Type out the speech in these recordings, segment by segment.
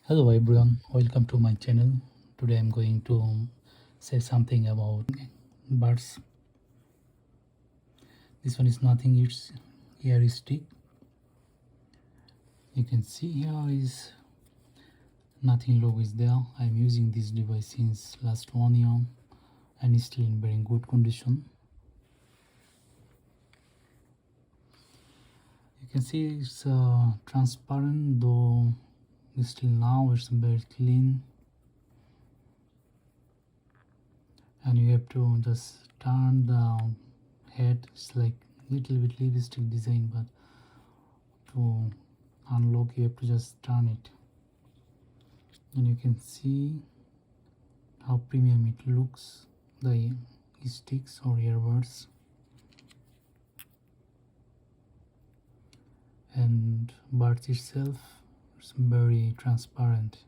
Hello everyone, welcome to my channel. Today I'm going to say something about birds. This one is nothing, it's ear stick. You can see here is nothing logo is there. I'm using this device since last 1 year and it's still in very good condition. You can see it's transparent, though still now it's very clean, and you have to just turn the head. It's like little bit lipstick design, but to unlock you have to just turn it, and you can see how premium it looks, the sticks or earbuds. And buds itself is very transparent.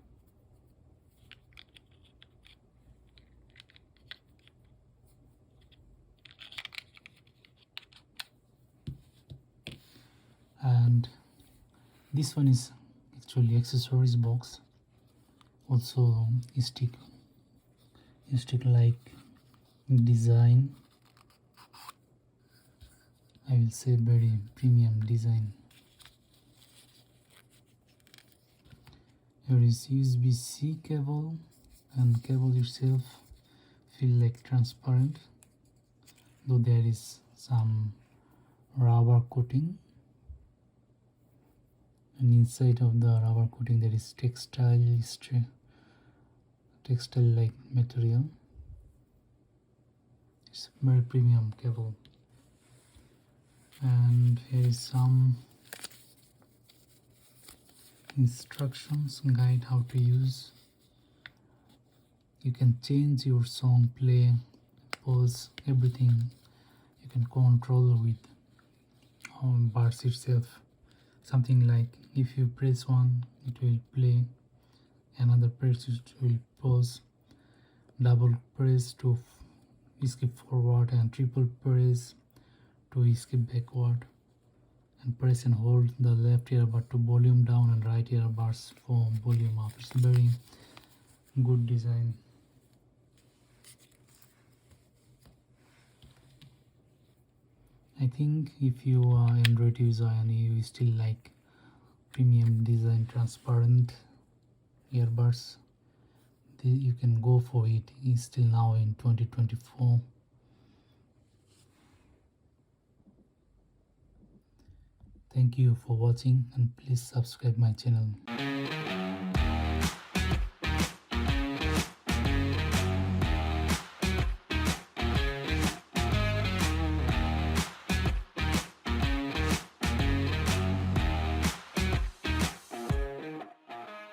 And this one is actually accessories box, also stick like design. I will say very premium design. Here is USB-C cable, and cable itself feel like transparent, though there is some rubber coating, and inside of the rubber coating there is textile like material. It's a very premium cable. And here is some instructions guide how to use. You can change your song, play, pause, everything you can control with bars itself. Something like if you press one it will play, another press it will pause, double press to skip forward, and triple press to skip backward, and press and hold the left earbud to volume down and right earbuds for volume up. It's very good design. I think if you are Android user and you still like premium design transparent earbuds, you can go for it. It's still now in 2024. Thank you for watching, and please subscribe my channel.